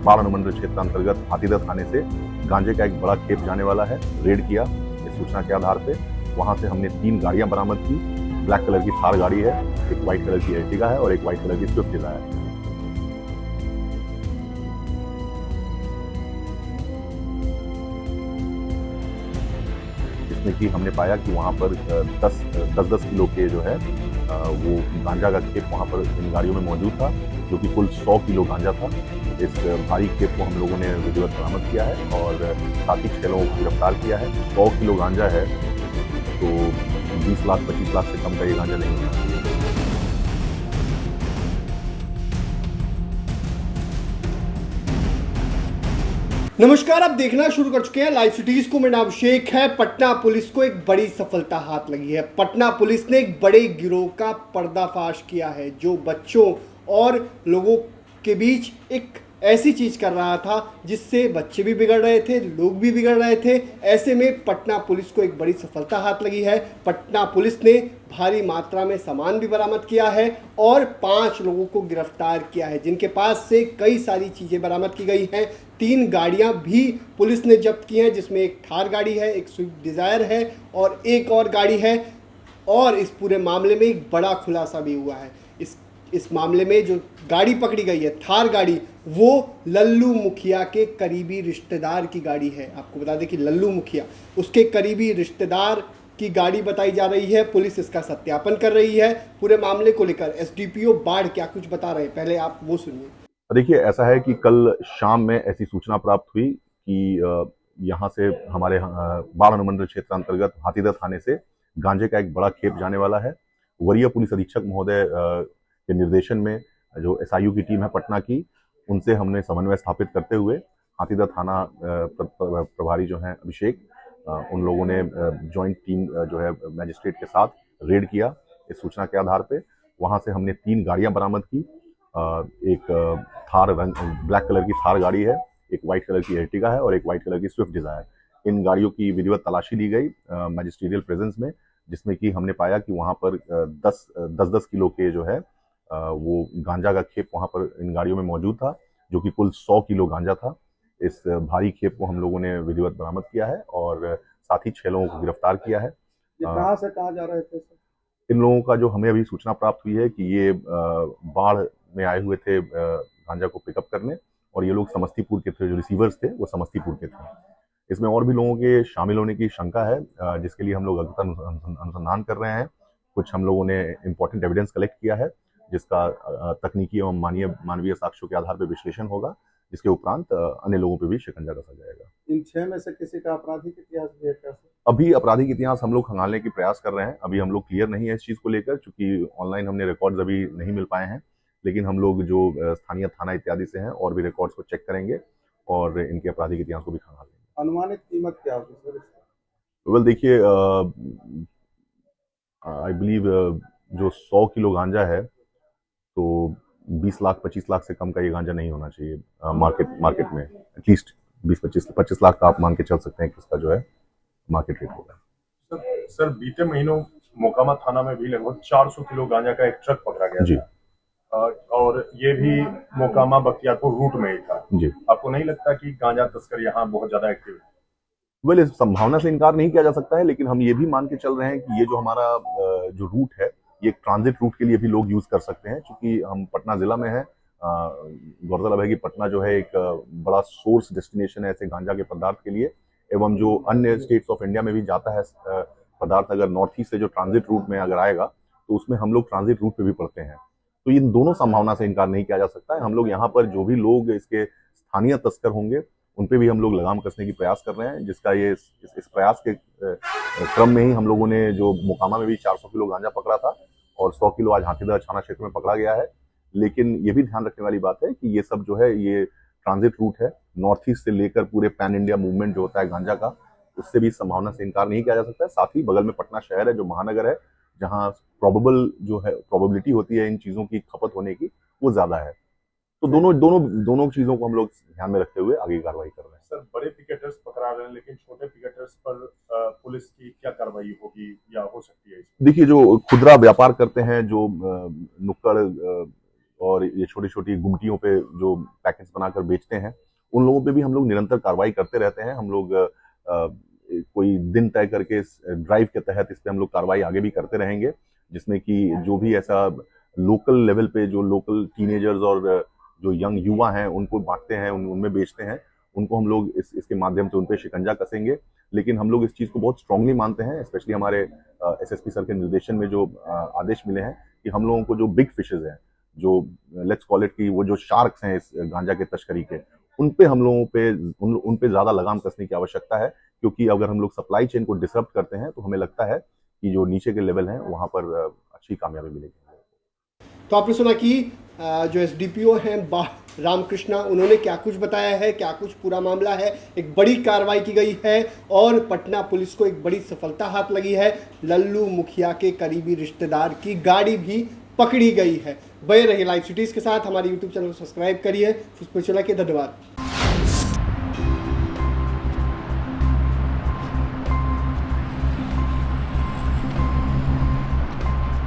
बाढ़ अनुमंडल क्षेत्र अंतर्गत हाथीदह थाने से गांजे का एक बड़ा खेप जाने वाला है। रेड किया इस सूचना के आधार पे। वहां से हमने 3 गाड़ियां बरामद की। ब्लैक कलर की थार गाड़ी है, एक व्हाइट कलर की एर्टिगा है और एक व्हाइट कलर की स्विफ्ट डिजायर है। जिसमें कि हमने पाया कि वहां पर 10 किलो के जो है वो गांजा का खेप वहां पर इन गाड़ियों में मौजूद था, जो कि कुल 100 किलो गांजा था। इस भारी खेप को हम लोगों ने विधिवत बरामद किया है और साथ ही 6 लोगों को गिरफ्तार किया है। 100 किलो गांजा है तो 20 लाख 25 लाख से कम का ये गांजा नहीं होना चाहिए। नमस्कार, आप देखना शुरू कर चुके हैं लाइव सिटीज को। मेरा नाम शेख है। पटना पुलिस को एक बड़ी सफलता हाथ लगी है। पटना पुलिस ने एक बड़े गिरोह का पर्दाफाश किया है जो बच्चों और लोगों के बीच एक ऐसी चीज कर रहा था जिससे बच्चे भी बिगड़ रहे थे, लोग भी बिगड़ रहे थे। ऐसे में पटना पुलिस को एक बड़ी सफलता हाथ लगी है। पटना पुलिस ने भारी मात्रा में सामान भी बरामद किया है और 5 लोगों को गिरफ्तार किया है, जिनके पास से कई सारी चीज़ें बरामद की गई हैं। 3 गाड़ियां भी पुलिस ने जब्त की हैं, जिसमें एक थार गाड़ी है, एक स्विफ्ट डिज़ायर है और एक और गाड़ी है। और इस पूरे मामले में एक बड़ा खुलासा भी हुआ है। इस मामले में जो गाड़ी पकड़ी गई है, थार गाड़ी, वो लल्लू मुखिया के करीबी रिश्तेदार की गाड़ी है। आपको बता दें कि लल्लू मुखिया उसके करीबी रिश्तेदार की गाड़ी बताई जा रही है। पुलिस इसका सत्यापन कर रही है। पूरे मामले को लेकर एसडीपीओ बाढ़ क्या कुछ बता रहे हैं, पहले आप वो सुनिए। देखिए, ऐसा है कि कल शाम में ऐसी सूचना प्राप्त हुई कि यहाँ से हमारे बाढ़ अनुमंडल क्षेत्र अंतर्गत हाथीदह थाने से गांजे का एक बड़ा खेप जाने वाला है। वरीय पुलिस अधीक्षक महोदय के निर्देशन में जो एसआईयू की टीम है पटना की, उनसे हमने समन्वय स्थापित करते हुए हाथीदह थाना प्रभारी जो हैं अभिषेक, उन लोगों ने जॉइंट टीम जो है मैजिस्ट्रेट के साथ रेड किया इस सूचना के आधार पे। वहां से हमने 3 गाड़ियां बरामद की। एक थार ब्लैक कलर की थार गाड़ी है, एक व्हाइट कलर की एर्टिगा है और एक व्हाइट कलर की स्विफ्ट डिजायर। इन गाड़ियों की विधिवत तलाशी ली गई मैजिस्ट्रियल प्रेजेंस में, जिसमें कि हमने पाया कि वहां पर 10 किलो के जो है वो गांजा का खेप वहां पर इन गाड़ियों में मौजूद था, जो कि कुल 100 किलो गांजा था। इस भारी खेप को हम लोगों ने विधिवत बरामद किया है और साथ ही 6 लोगों को गिरफ्तार किया है। कहाँ से कहाँ जा रहे थे सर? इन लोगों का जो हमें अभी सूचना प्राप्त हुई है कि ये बाढ़ में आए हुए थे गांजा को पिकअप करने, और ये लोग समस्तीपुर के थे। जो रिसीवर्स थे वो समस्तीपुर के थे। इसमें और भी लोगों के शामिल होने की शंका है, जिसके लिए हम लोग अनुसंधान कर रहे हैं। कुछ हम लोगों ने इंपॉर्टेंट एविडेंस कलेक्ट किया है, जिसका तकनीकी एवं मानवीय साक्ष्यों के आधार पर विश्लेषण होगा, जिसके उपरांत अन्य लोगों पर भी शिकंजा कसा जाएगा। इन 6 में से किसी का आपराधिक इतिहास भी है क्या? अभी आपराधिक इतिहास हम लोग खंगालने की प्रयास कर रहे हैं। अभी हम लोग क्लियर नहीं है इस चीज़ को लेकर, क्योंकि ऑनलाइन हमने रिकॉर्ड्स अभी नहीं मिल पाए हैं। लेकिन हम लोग जो स्थानीय थाना इत्यादि से हैं और भी रिकॉर्ड्स को चेक करेंगे और इनके आपराधिक इतिहास को भी खंगालेंगे। अनुमानित कीमत क्या होगी सर? वेल देखिए, आई बिलीव जो 100 किलो गांजा है तो 20 लाख 25 लाख से कम का ये गांजा नहीं होना चाहिए मार्केट में। एटलीस्ट 20-25 लाख का आप मान के चल सकते हैं कि इसका जो है मार्केट रेट होगा। सर बीते महीनों मोकामा थाना में भी लगभग 400 किलो गांजा का एक ट्रक पकड़ा गया जी। था और ये भी मोकामा बख्तियारपुर रूट में ही था जी। आपको नहीं लगता कि गांजा तस्कर यहाँ बहुत ज्यादा एक्टिव है? वेल, इस संभावना से इनकार नहीं किया जा सकता है, लेकिन हम ये भी मान के चल रहे हैं कि ये जो हमारा जो रूट है, ये एक ट्रांजिट रूट के लिए भी लोग यूज कर सकते हैं, क्योंकि हम पटना जिला में है। गौरतलब है कि पटना जो है एक बड़ा सोर्स डेस्टिनेशन है ऐसे गांजा के पदार्थ के लिए, एवं जो अन्य स्टेट्स ऑफ इंडिया में भी जाता है पदार्थ, अगर नॉर्थ ईस्ट से जो ट्रांजिट रूट में अगर आएगा तो उसमें हम लोग ट्रांजिट रूट पे भी पड़ते हैं। तो इन दोनों संभावना से इनकार नहीं किया जा सकता है। हम लोग यहाँ पर जो भी लोग इसके स्थानीय तस्कर होंगे उन पे भी हम लोग लगाम कसने की प्रयास कर रहे हैं, जिसका ये इस प्रयास के क्रम में ही हम लोगों ने जो मोकामा में भी 400 किलो गांजा पकड़ा था और 100 किलो आज हाथीदह थाना क्षेत्र में पकड़ा गया है। लेकिन ये भी ध्यान रखने वाली बात है कि ये सब जो है ये ट्रांजिट रूट है, नॉर्थ ईस्ट से लेकर पूरे पैन इंडिया मूवमेंट जो होता है गांजा का, उससे भी संभावना से इनकार नहीं किया जा सकता है। साथ ही बगल में पटना शहर है जो महानगर है, जहाँ प्रोबेबिलिटी होती है इन चीजों की खपत होने की, वो ज्यादा है। तो दोनों चीजों को हम लोग ध्यान में रखते हुए आगे कार्रवाई कर रहे हैं। सर बड़े पिकेटर्स पकड़ा रहे हैं, लेकिन छोटे पिकेटर्स पर पुलिस की क्या कार्रवाई होगी या हो सकती है? देखिए, जो खुदरा व्यापार करते हैं, जो नुक्कड़ और ये छोटी छोटी गुमटियों पे जो पैकेट्स बनाकर बेचते हैं, उन लोगों पे भी हम लोग निरंतर कार्रवाई करते रहते हैं। हम लोग कोई दिन तय करके इस ड्राइव के तहत इस पे हम लोग कार्रवाई आगे भी करते रहेंगे, जिसमें कि जो भी ऐसा लोकल लेवल पे जो लोकल टीनेजर्स और जो यंग युवा हैं उनको बांटते हैं, उनमें बेचते हैं, उनको हम लोग इसके माध्यम से उन पे शिकंजा कसेंगे। लेकिन हम लोग इस चीज़ को बहुत स्ट्रांगली मानते हैं, स्पेशली हमारे एसएसपी सर के निर्देशन में जो आदेश मिले हैं कि हम लोगों को जो बिग फिशेज हैं, जो लेट्स कॉल इट की वो जो शार्क्स हैं इस गांजा के तस्करी के, उन पे हम लोगों पे उन पे ज़्यादा लगाम कसने की आवश्यकता है, क्योंकि अगर हम लोग सप्लाई चेन को डिसरप्ट करते हैं तो हमें लगता है कि जो नीचे के लेवल हैं वहाँ पर अच्छी कामयाबी मिलेगी। तो आपने सुना कि जो एसडीपीओ हैं रामकृष्णा, उन्होंने क्या कुछ बताया है, क्या कुछ पूरा मामला है। एक बड़ी कार्रवाई की गई है और पटना पुलिस को एक बड़ी सफलता हाथ लगी है। लल्लू मुखिया के करीबी रिश्तेदार की गाड़ी भी पकड़ी गई है। बने रहिए लाइव सिटीज के साथ, हमारे यूट्यूब चैनल को सब्सक्राइब करिए। पुष्पचला के धन्यवाद।